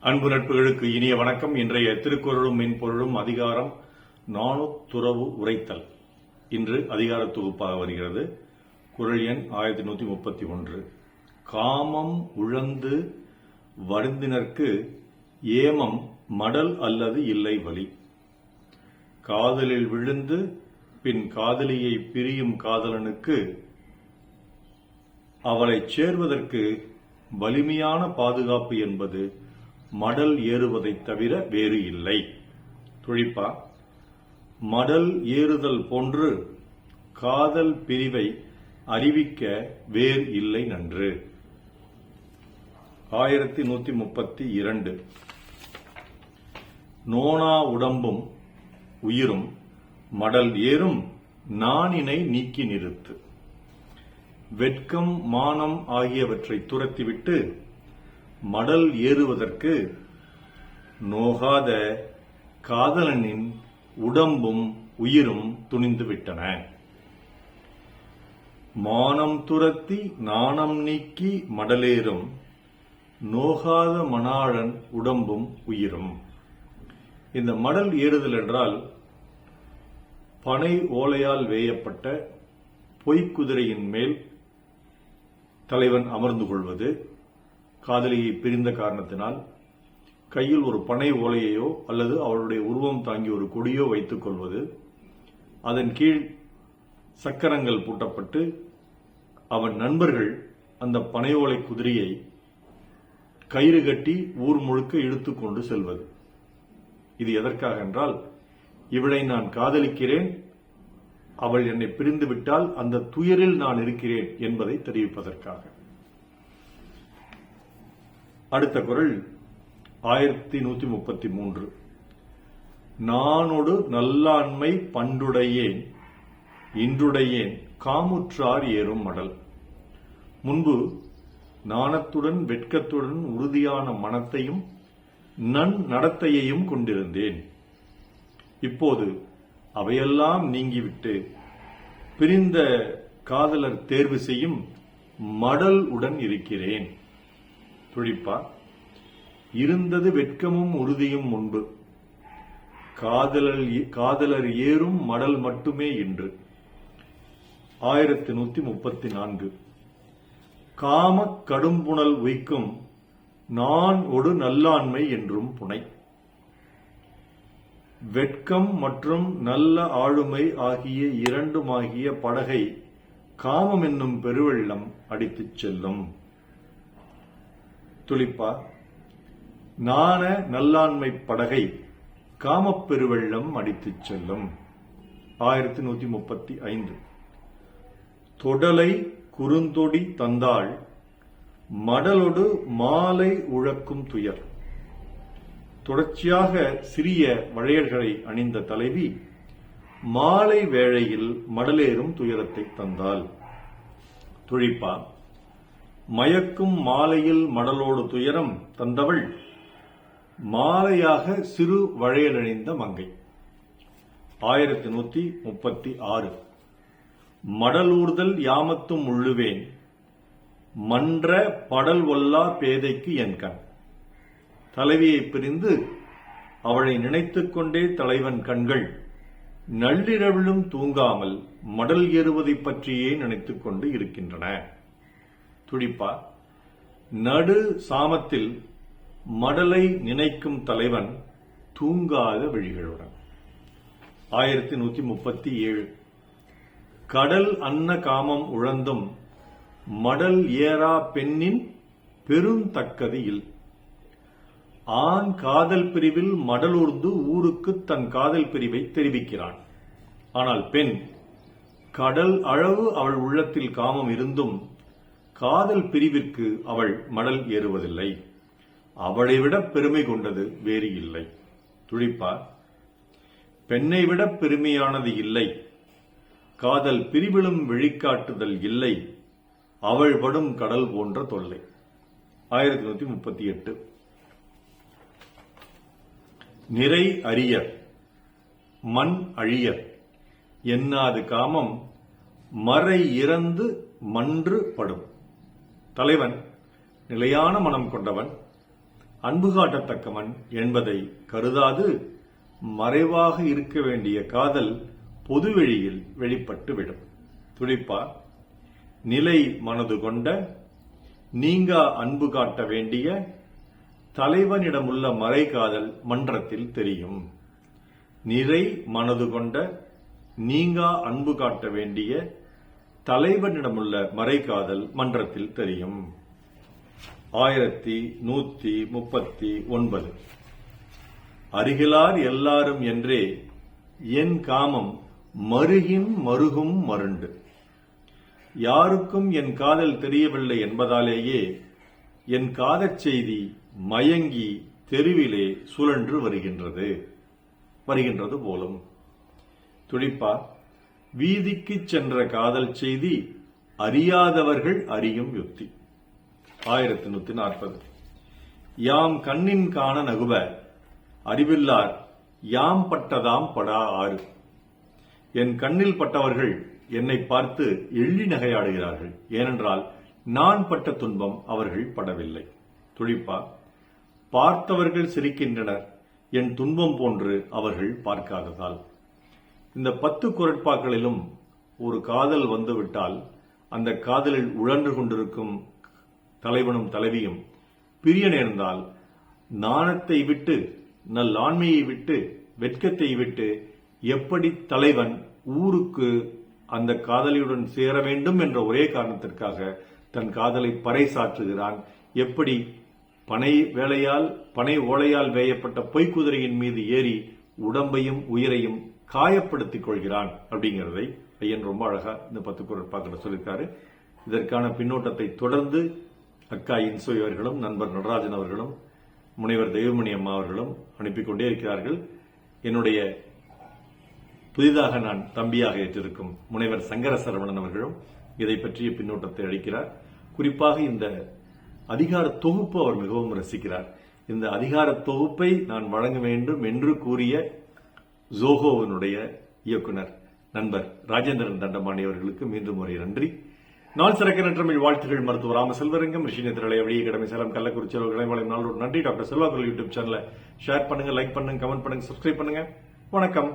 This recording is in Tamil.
அன்பு நட்புகளுக்கு இனிய வணக்கம். இன்றைய திருக்குறளும் மென்பொருளும் அதிகாரம் நாணுத்துறவு உரைத்தல். இன்று அதிகார தொகுப்பாக வருகிறது. குறள் எண் 1131. காமம் உழந்து வருந்தினர்க்கு ஏமம் மடல் அல்லது இல்லை வலி. காதலில் விழுந்து பின் காதலியை பிரியும் காதலனுக்கு அவளைச் சேர்வதற்கு வலிமையான பாதுகாப்பு என்பது மடல் ஏறுவதைத் தவிர வேறு இல்லை. துழிப்பா. மடல் ஏறுதல் போன்று காதல் பிரிவை அறிவிக்க வேறு இல்லை நன்று. 1132. நோனா உடம்பும் உயிரும் மடல் ஏறும் நாணினை நீக்கி நிறுத்து. வெட்கம் மானம் ஆகியவற்றை துரத்திவிட்டு மடல் ஏறுவதற்கு நோகாத காதலனின் உடம்பும் உயிரும் துணிந்துவிட்டன. மானம் துரத்தி நாணம் நீக்கி மடலேறும் நோகாத மணாளன் உடம்பும் உயிரும். இந்த மடல் ஏறுதல் என்றால் பனை ஓலையால் வேயப்பட்ட பொய்க்குதிரையின் மேல் தலைவன் அமர்ந்து கொள்வது, காதலியை பிரிந்த காரணத்தினால் கையில் ஒரு பனை ஓலையையோ அல்லது அவளுடைய உருவம் தாங்கி ஒரு கொடியோ வைத்துக் கொள்வது, அதன் கீழ் சக்கரங்கள் பூட்டப்பட்டு அவன் நண்பர்கள் அந்த பனை ஓலை குதிரையை கயிறு கட்டி ஊர் முழுக்க இழுத்துக்கொண்டு செல்வது. இது எதற்காக என்றால், இவளை நான் காதலிக்கிறேன், அவள் என்னை பிரிந்து விட்டால் அந்த துயரில் நான் இருக்கிறேன் என்பதை தெரிவிப்பதற்காக. அடுத்த குறள் 1133. நானொடு நல்லாண்மை பண்டுடையேன் இன்றுடையேன் காமுற்றார் ஏறும் மடல். முன்பு நாணத்துடன் வெட்கத்துடன் உறுதியான மனத்தையும் நன்னடத்தையையும் கொண்டிருந்தேன். இப்போது அவையெல்லாம் நீங்கிவிட்டு பிரிந்த காதலர் தேர்வு செய்யும் மடல் உடன் இருக்கிறேன். துழிப்பா. இருந்தது வெட்கமும் உறுதியும் முன்பு, காதலர் ஏறும் மடல் மட்டுமே இன்று. 1134. காமக் கடும்புணல் உய்க்கும் நான் ஒடு நல்லாண்மை என்றும் புனை. வெட்கம் மற்றும் நல்ல ஆளுமை ஆகிய இரண்டுமாகிய படகை காமம் என்னும் பெருவெள்ளம் அடித்துச் செல்லும். துளிப்பா. நாண நல்லாண்மை படகை காமப் பெருவெள்ளம் அடித்துச் செல்லும். 1135. தொடலை குறுந்தொடி தந்தாள் மடலொடு மாலை உழக்கும் துயர். தொடர்ச்சியாக சிறிய வளையல்களை அணிந்த தலைவி மாலை வேளையில் மடலேறும் துயரத்தை தந்தாள். துழிப்பா. மயக்கும் மாலையில் மடலோடு துயரம் தந்தவள் மாலையாக சிறு வளையலணிந்த மங்கை. 1136. மடலூர்தல் யாமத்தும் உள்ளுவேன் மன்ற படல் ஒல்லா பேதைக்கு என் கண். தலைவியை பிரிந்து அவளை நினைத்துக் கொண்டே தலைவன் கண்கள் நள்ளிரவிலும் தூங்காமல் மடல் ஏறுவதை பற்றியே நினைத்துக் கொண்டு இருக்கின்றன. துடிப்பா. நடு சாமத்தில் மடலை நினைக்கும் தலைவன் தூங்காத விழிகளுடன். 1137. கடல் அன்ன காமம் உழந்தும் மடல் ஏறா பெண்ணின் பெருந்தக்கது இல். ஆண் காதல் பிரிவில் மடலூர்ந்து ஊருக்கு தன் காதல் பிரிவை தெரிவிக்கிறான். ஆனால் பெண் கடல் அளவு அவள் உள்ளத்தில் காமம் இருந்தும் காதல் பிரிவிற்கு அவள் மடல் ஏறுவதில்லை. அவளை விட பெருமை கொண்டது வேறு இல்லை. துழிப்பா. பெண்ணை விட பெருமையானது இல்லை, காதல் பிரிவிலும் வெளிக்காட்டுதல் இல்லை, அவள் படும் கடல் போன்ற தொல்லை. 1138. நிறை அரியர் மண் அழியர் என்னாது காமம் மறை இறந்து மன்று படும். தலைவன் நிலையான மனம் கொண்டவன், அன்பு காட்டத்தக்கவன் என்பதை கருதாது மறைவாக இருக்க வேண்டிய காதல் பொதுவெளியில் வெளிப்பட்டு விடும். துடிப்பா நிலை மனது கொண்ட நீங்கா அன்பு காட்ட வேண்டிய தலைவனிடமுள்ள மறைகாதல் மன்றத்தில் தெரியும். நிறை மனது கொண்ட நீங்கா அன்பு காட்ட வேண்டிய தலைவனிடமுள்ள மறைகாதல் மன்றத்தில் தெரியும். 1139 அருகிலார் எல்லாரும் என்றே என் காமம் மருகின் மருகும் மருண்டு. யாருக்கும் என் காதல் தெரியவில்லை என்பதாலேயே என் காதற் செய்தி மயங்கி தெருவிலே சுழன்று வருகின்றது போலும். துடிப்பா வீதிக்கு சென்ற காதல் செய்தி அறியாதவர்கள் அறியும் யுக்தி. 1140 யாம் கண்ணின் காண நகுவ அறிவில்லார் யாம் பட்டதாம் படா ஆறு. என் கண்ணில் பட்டவர்கள் என்னை பார்த்து எள்ளி நகையாடுகிறார்கள். ஏனென்றால் நான் பட்ட துன்பம் அவர்கள் படவில்லை. துடிப்பா பார்த்தவர்கள் சிரிக்கின்றனர் என் துன்பம் போன்று அவர்கள் பார்க்காததால். இந்த 10 குறட்பாக்களிலும் ஒரு காதல் வந்துவிட்டால் அந்த காதலில் உழன்று கொண்டிருக்கும் தலைவனும் தலைவியும் பிரிய நேர்ந்தால் நாணத்தை விட்டு நல்லாண்மையை விட்டு வெட்கத்தை விட்டு எப்படி தலைவன் ஊருக்கு அந்த காதலியுடன் சேர வேண்டும் என்ற ஒரே காரணத்திற்காக தன் காதலை பறைசாற்றுகிறான். எப்படி பனை ஓலையால் வேயப்பட்ட பொய்க்குதிரையின் மீது ஏறி உடம்பையும் உயிரையும் காயப்படுத்திக் கொள்கிறான் அப்படிங்கிறதை ஐயன் ரொம்ப அழகா இந்த 10 குறட்பாக்களை சொல்லியிருக்காரு. இதற்கான பின்னோட்டத்தை தொடர்ந்து அக்கா இன்சோய் அவர்களும் நண்பர் நடராஜன் அவர்களும் முனைவர் தெய்வமணி அம்மா அவர்களும் அனுப்பிக் கொண்டே இருக்கிறார்கள். என்னுடைய புதிதாக நான் தம்பியாக ஏற்றிருக்கும் முனைவர் சங்கர சரவணன் அவர்களும் இதை பற்றிய பின்னோட்டத்தை அளிக்கிறார். குறிப்பாக இந்த அதிகார தொகுப்பு அவர் மிகவும் ரசிக்கிறார். இந்த அதிகார தொகுப்பை நான் வழங்க வேண்டும் என்று கூறிய ஜோஹோவினுடைய இயக்குனர் நண்பர் ராஜேந்திரன் தண்டபாணி அவர்களுக்கு மீண்டும் ஒரு நன்றி. நாள் சிறக்க நன்றமிழ் வாழ்த்துகள். மருத்துவர் ராம செல்வரங்கம், ரிஷி நேத்திரலை, வழியை கடமை சேலம், கள்ளக்குறிச்சி அவர்களை நாள் ஒரு நன்றி. டாக்டர் செல்வாக்குள் யூடியூப் சேனலை ஷேர் பண்ணுங்க, லைக் பண்ணுங்க, கமெண்ட் பண்ணுங்க, சப்ஸ்கிரைப் பண்ணுங்க. வணக்கம்.